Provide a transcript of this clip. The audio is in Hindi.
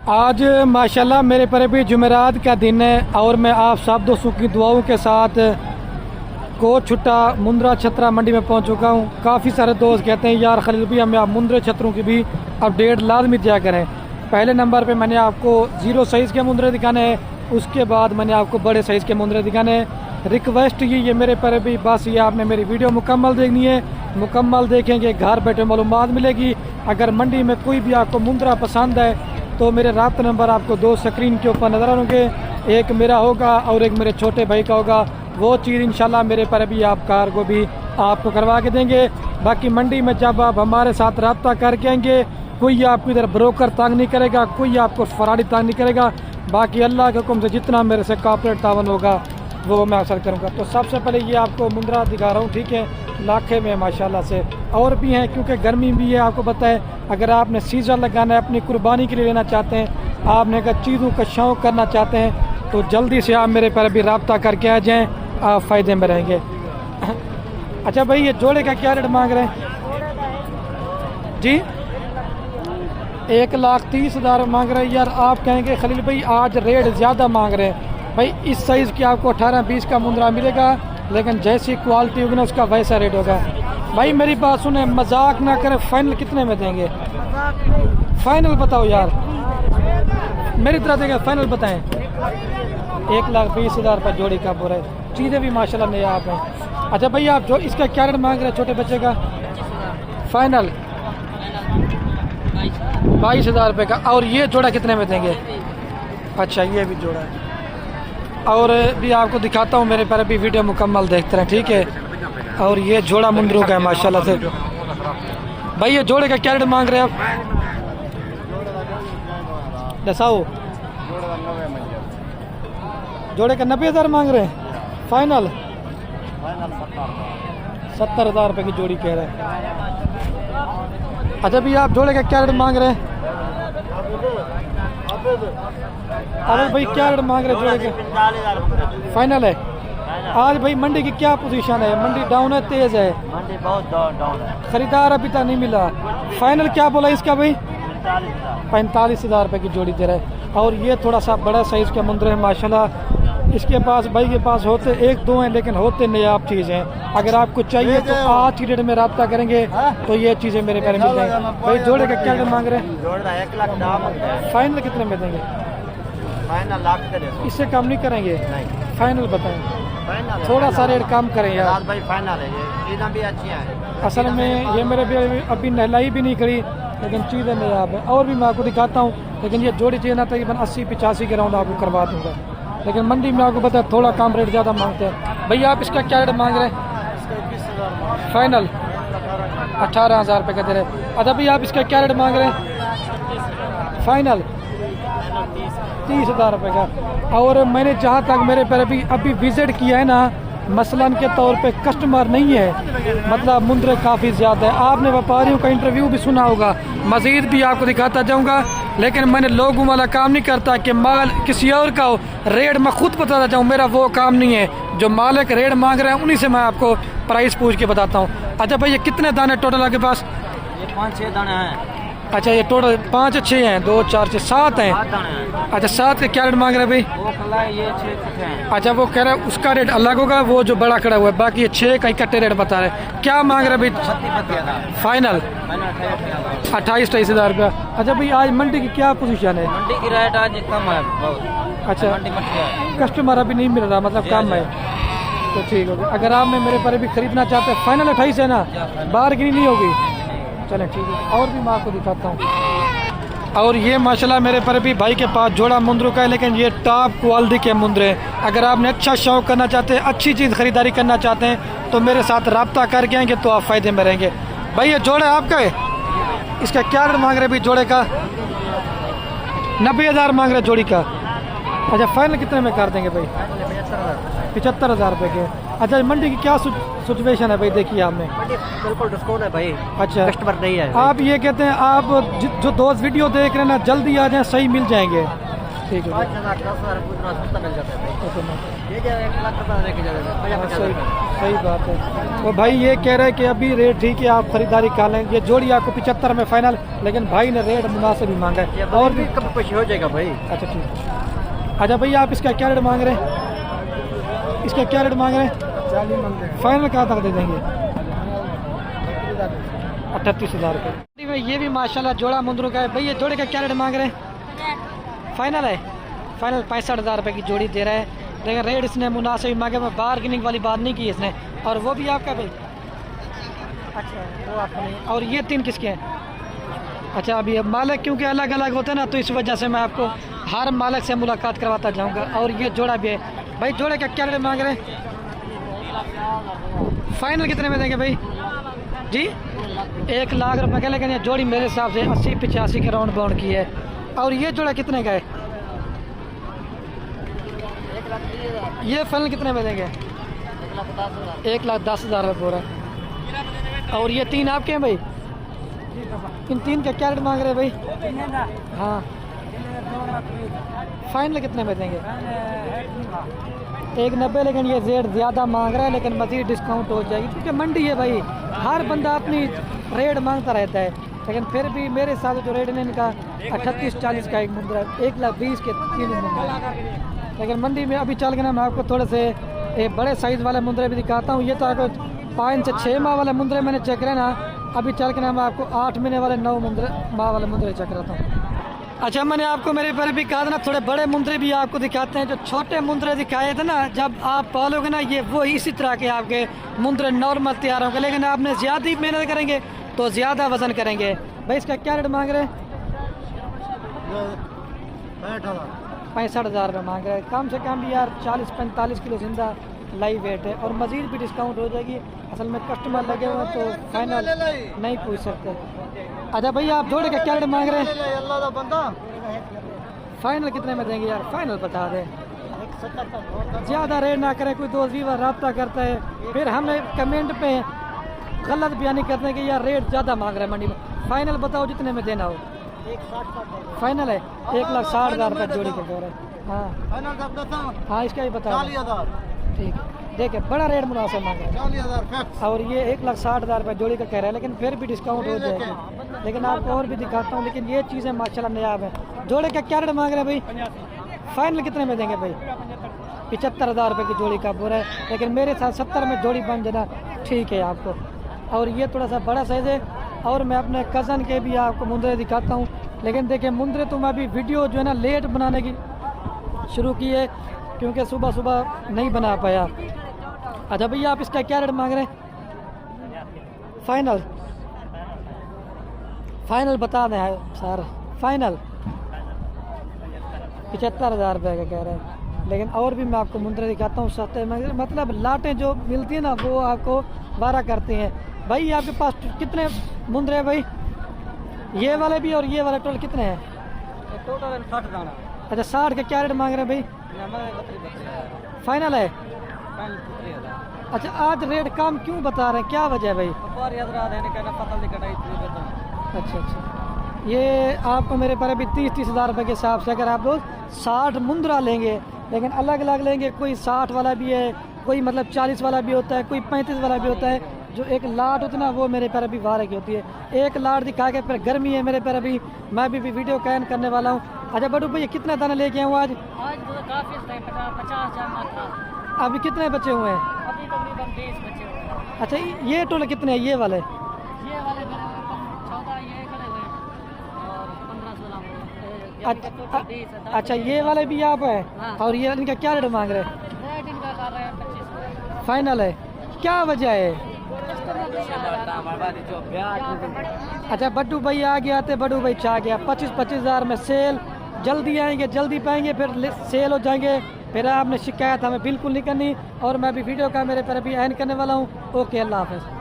आज माशाल्लाह मेरे पर भी जुमेरात का दिन है और मैं आप सब दोस्तों की दुआओं के साथ कोट छुट्टा मुंद्रा छतरा मंडी में पहुंच चुका हूं। काफ़ी सारे दोस्त कहते हैं यार खलील भी हमें आप मुंद्रे छतरों की भी अपडेट लाजमी दिया करें। पहले नंबर पे मैंने आपको 0 साइज़ के मुंद्रे दिखाने हैं, उसके बाद मैंने आपको बड़े साइज़ के मुंद्रे दिखाने हैं। रिक्वेस्ट ये मेरे पर भी बस ये आपने मेरी वीडियो मुकम्मल देखनी है, मुकम्मल देखेंगे घर बैठे मालूमात मिलेगी। अगर मंडी में कोई भी आपको मुंद्रा पसंद है तो मेरे राब्ता नंबर आपको 2 स्क्रीन के ऊपर नज़र आएंगे, एक मेरा होगा और एक मेरे छोटे भाई का होगा। वो चीज़ इंशाल्लाह मेरे पर भी आप कार को भी आपको करवा के देंगे। बाकी मंडी में जब आप हमारे साथ रब्ता करके आएंगे कोई आपको इधर ब्रोकर तंग नहीं करेगा, कोई आपको फराडी तंग नहीं करेगा। बाकी अल्लाह के हुक्म से जितना मेरे से कॉर्पोरेट तावन होगा वो मैं अक्सर करूँगा। तो सबसे पहले ये आपको मुंद्रा दिखा रहा हूँ, ठीक है, लाखे में माशाल्लाह से और भी हैं क्योंकि गर्मी भी है। आपको पता है अगर आपने सीज़न लगाना है, अपनी कुर्बानी के लिए लेना चाहते हैं, आपने अगर चीज़ों का शौक़ करना चाहते हैं तो जल्दी से आप मेरे पर भी रब्ता करके आ जाएँ, आप फ़ायदे में रहेंगे। अच्छा भाई ये जोड़े का क्या रेट मांग रहे हैं जी? 1,30,000 मांग रहे हैं यार। आप कहेंगे खलील भाई आज रेट ज़्यादा मांग रहे हैं। भाई इस साइज़ की आपको 18-20 का मुंद्रा मिलेगा, लेकिन जैसी क्वालिटी होगी ना उसका वैसा रेट होगा। भाई मेरी बात सुने, मजाक ना करें, फाइनल कितने में देंगे? फाइनल बताओ यार, मेरी तरह देंगे, फाइनल बताएं। 1,20,000 रुपये जोड़ी का बोरा है, चीज़ें भी माशाल्लाह नया आप हैं। अच्छा भाई आप जो इसका क्या रेट मांग रहे हैं छोटे बच्चे का? फाइनल 22,000 रुपये का। और ये जोड़ा कितने में देंगे? अच्छा ये भी जोड़ा है और भी आपको दिखाता हूँ, मेरे पर भी वीडियो मुकम्मल देखते रहें, ठीक है। और ये जोड़ा मुंद्रों का है माशाल्लाह से। भाई ये जोड़े का क्या रेट मांग रहे हैं आप? दसाओ जोड़े का 90,000 मांग रहे हैं। फाइनल 70,000 रुपये की जोड़ी कह रहे हैं। अच्छा भी आप जोड़े का क्या रेट मांग रहे हैं? अरे भाई क्या रेट मांग रहे जोड़े के? फाइनल है। आज भाई मंडी की क्या पोजीशन है? मंडी डाउन है, तेज है? मंडी बहुत डाउन है, खरीदार अभी तक नहीं मिला। फाइनल क्या बोला इसका भाई? 45,000 रुपये की जोड़ी दे रहा है। और ये थोड़ा सा बड़ा साइज़ के मुंद्रे हैं माशाल्लाह। इसके पास भाई के पास होते 1-2 हैं, लेकिन होते नए आप चीज़ हैं। अगर आपको चाहिए तो आज की डेट में रब्ता करेंगे तो ये चीज़ें मेरे पैर मिल जाएंगी। भाई जोड़े का क्या रेट मांग रहे हैं? जोड़ 1,10,000। फाइनल कितने में देंगे? फाइनल लाख दे दो। इससे कम नहीं करेंगे? नहीं। फाइनल बताएं, फाइनल थोड़ा सा रेट कम करें यार। भाई फाइनल है, ये चीज़ें भी अच्छी हैं। असल में ये मेरे भी अभी नहलाई भी नहीं करी, लेकिन चीज़ें नए आप है। और भी मैं आपको दिखाता हूँ, लेकिन ये जोड़ी चीज़ ना तकरीबन 80-85 के राउंड आपको करवा दूँगा। लेकिन मंडी में आपको पता है थोड़ा कम रेट ज़्यादा मांगते हैं। भैया आप इसका क्या रेट मांग रहे हैं? फाइनल 18,000 रुपये का दे रहे। अच्छा भैया आप इसका क्या रेट मांग रहे हैं? फाइनल 30,000 रुपये का। और मैंने जहाँ तक मेरे पर अभी विज़िट किया है ना, मसलन के तौर पे कस्टमर नहीं है, मतलब मुंद्रे काफ़ी ज़्यादा है। आपने व्यापारियों का इंटरव्यू भी सुना होगा, मज़ीद भी आपको दिखाता जाऊँगा। लेकिन मैंने लोगों वाला काम नहीं करता कि माल किसी और का हो, रेट मैं खुद बताता जाऊँ, मेरा वो काम नहीं है। जो मालिक रेट मांग रहे हैं उन्हीं से मैं आपको प्राइस पूछ के बताता हूँ। अच्छा भाई ये कितने दाने टोटल आपके पास? ये 5-6 दाने हैं। अच्छा ये टोटल 5-6 हैं, 2 4 6 7 हैं। अच्छा 7 के क्या रेट मांग रहे हैं भाई? वो कला ये 6 हैं। अच्छा वो कह रहे हैं उसका रेट अलग होगा, वो जो बड़ा खड़ा हुआ है, बाकी ये 6 का इकट्ठे रेट बता रहे हैं। क्या मांग रहे हैं भाई? फाइनल 28-28,000 रुपया। अच्छा भाई आज मंडी की क्या पोजीशन है? मंडी की रेट आज कम है बहुत। अच्छा मंडी में कस्टमर अभी नहीं मिल रहा, मतलब कम है, तो ठीक होगा। अगर आप में मेरे पर भी खरीदना चाहते हैं, फाइनल 28 है ना, बार्गेनिंग नहीं होगी? चलें ठीक है। और भी मैं आपको दिखाता हूँ। और ये माशाल्लाह मेरे पर भी भाई के पास जोड़ा मुंद्रों का है, लेकिन ये टॉप क्वालिटी के मुंद्रे हैं। अगर आपने अच्छा शौक़ करना चाहते हैं, अच्छी चीज़ ख़रीदारी करना चाहते हैं तो मेरे साथ रब्ता करके आएंगे तो आप फ़ायदे में रहेंगे। भाई ये जोड़ा आपका है, इसका क्या रेट मांग रहे भाई? जोड़े का 90,000 मांग रहे जोड़ी का। अच्छा फाइनल कितने में कर देंगे भाई? 75,000 रुपये के। अच्छा मंडी की क्या सिचुएशन है भाई? देखिए आपने बिल्कुल डिस्काउंट है भाई। अच्छा कस्टमर नहीं है। आप ये कहते हैं आप जो दोस्त वीडियो देख रहे हैं ना, जल्दी आ जाएं, सही मिल जाएंगे। ठीक है 5,000 10,000 मिल जाता है। ये क्या 1,00,000 रुपये लेके जाएगा? सही बात है। तो भाई ये कह रहे हैं कि अभी रेट ठीक है, आप खरीदारी कर लें। ये जोड़ी आपको 75 में फाइनल, लेकिन भाई ने रेट मुनासिब ही मांगा है। और भी कुछ हो जाएगा भाई। अच्छा ठीक है। अच्छा भैया आप इसका क्या रेट मांग रहे हैं? इसका क्या रेट मांग रहे हैं? 40 मांग रहे हैं। फाइनल कहाँ तक दे देंगे? 38,000 रुपये। ये भी माशाल्लाह जोड़ा मुंदरों का है। भैया जोड़े का क्या रेट मांग रहे हैं? फाइनल है, फाइनल 65,000 रुपये की जोड़ी दे रहा है। लेकिन रेट इसने मुनासिब मांगे, में बार्गेनिंग वाली बात नहीं की इसने। और वो भी आपका भाई? अच्छा वो आपने। और ये 3 किसके हैं? अच्छा अभी मालिक क्योंकि अलग अलग होते हैं ना, तो इस वजह से मैं आपको हर मालिक से मुलाकात करवाता जाऊंगा। और ये जोड़ा भी है। भाई जोड़े का क्या रेट मांग रहे हैं? फाइनल कितने में देंगे भाई जी? 1 लाख रुपए का। लेकिन ये जोड़ी मेरे हिसाब से 80-85 के राउंड बाउंड की है। और ये जोड़ा कितने का है? ये फाइनल कितने में देंगे? 1,10,000 रुपये पूरा। और ये 3 आपके हैं भाई? इन 3 का क्या रेट मांग रहे हैं भाई? हाँ फाइनल कितने में देंगे? 1,90। लेकिन ये रेट ज़्यादा मांग रहा है, लेकिन मज़ीद डिस्काउंट हो जाएगी क्योंकि मंडी है भाई, हर बंदा अपनी रेट मांगता रहता है। लेकिन फिर भी मेरे साथ जो रेट है इनका 38-40 का एक मुंद्रा, 1,20,000 के 3 मुंद्रा। लेकिन मंडी में अभी चल के ना मैं आपको थोड़े से बड़े साइज़ वाले मुंद्रे भी दिखाता हूँ। ये तो आपको 5 से 6 माह वाले मुंद्रे मैंने चेक करे ना। अभी चल के ना मैं आपको 8 महीने वाले 9 माह वाले मुंद्रे चेक रहता हूँ। अच्छा मैंने आपको मेरे पर भी कहा था ना, थोड़े बड़े मुंद्रे भी आपको दिखाते हैं। जो छोटे मुंद्रे दिखाए थे ना, जब आप पालोगे ना, ये वो इसी तरह के आपके मुंद्रे नॉर्मल तैयार होंगे। लेकिन आपने ज़्यादा ही मेहनत करेंगे तो ज़्यादा वजन करेंगे। भाई इसका क्या रेट मांग रहे हैं? 65,000 रुपये मांग रहे हैं। कम से कम भी यार 40-45 किलो जिंदा लाइव वेट है। और मज़ीद भी डिस्काउंट हो जाएगी। असल में कस्टमर लगे हुए हैं तो फाइनल नहीं पूछ सकते। अच्छा भैया आप जोड़े का क्या रेट मांग रहे हैं? फाइनल कितने में देंगे यार? फाइनल बता दें, ज़्यादा रेट ना करें। कोई दोस्त व्यूअर रब्ता करता है फिर हमें कमेंट पे गलत बयानी करते हैं कि यार रेट ज़्यादा मांग रहे हैं मंडी में। फाइनल बताओ जितने में देना हो। फाइनल है 1,60,000 रुपये जोड़ी का जोड़ है। हाँ इसका ही बताओ। ठीक है देखिए बड़ा रेट मुनासिब मांग रहे हैं। और ये 1,60,000 रुपये जोड़ी का कह रहा है, लेकिन फिर भी डिस्काउंट हो जाएगा। लेकिन आपको और भी दिखाता हूँ। लेकिन ये चीज़ें माशाल्लाह नायाब है। जोड़े का क्या रेट मांग रहे हैं भाई? फाइनल कितने में देंगे भाई? 75,000 रुपये की जोड़ी का बोरा है। लेकिन मेरे साथ 70 में जोड़ी बन जाना ठीक है आपको। और ये थोड़ा सा बड़ा साइज़ है। और मैं अपने कज़न के भी आपको मुंदरे दिखाता हूँ। लेकिन देखिए मुंदरे तो मैं अभी वीडियो जो है ना लेट बनाने की शुरू की है, क्योंकि सुबह सुबह नहीं बना पाया। अच्छा भैया आप इसका क्या रेट मांग रहे हैं? फाइनल फाइनल बता दें सर। फाइनल 75,000 रुपये का कह रहे हैं। लेकिन और भी मैं आपको मुंदरे दिखाता हूँ सस्ते में। मतलब लाटें जो मिलती है ना वो आपको 12 करती हैं। भाई आपके पास कितने मुंदरे हैं भाई? ये वाले भी और ये वाले टोटल कितने हैं? टोटल 60 दाना। अच्छा 60 के क्या रेट मांग रहे हैं भाई? फाइनल है। अच्छा आज रेट कम क्यों बता रहे हैं, क्या वजह है भाई? अच्छा अच्छा ये आपको मेरे पर अभी 30,000 रुपये के हिसाब से अगर आप लोग 60 मुंदरा लेंगे, लेकिन अलग अलग लेंगे, कोई 60 वाला भी है, कोई मतलब 40 वाला भी होता है, कोई 35 वाला भी होता है। जो एक लाट होती है ना वो मेरे पर अभी 12 की होती है। एक लाट दिखा के फिर गर्मी है मेरे पर अभी, मैं भी वीडियो कैन करने वाला हूँ। अच्छा बड़ू भैया कितना दाना लेके आऊँ आज? तो काफी 50,000। अभी कितने बचे हुए हैं? अभी तकरीबन 20 बचे हुए हैं। अच्छा ये टोले कितने हैं ये वाले? ये वाले 14 ये खड़े हुए और 15-16। अच्छा ये वाले भी आप है? हाँ। और ये इनका क्या रेट मांग रहे हैं? रेट इनका कर रहे हैं 25। फाइनल है, क्या वजह है? अच्छा बड्डू भाई आ गया थे, बड्डू भाई चाह गया 25,000 में सेल। जल्दी आएंगे जल्दी पाएंगे फिर सेल हो जाएंगे। फिर आपने शिकायत हमें बिल्कुल नहीं करनी। और मैं भी वीडियो का मेरे पर अभी एंड करने वाला हूँ। ओके अल्लाह हाफ़िज़।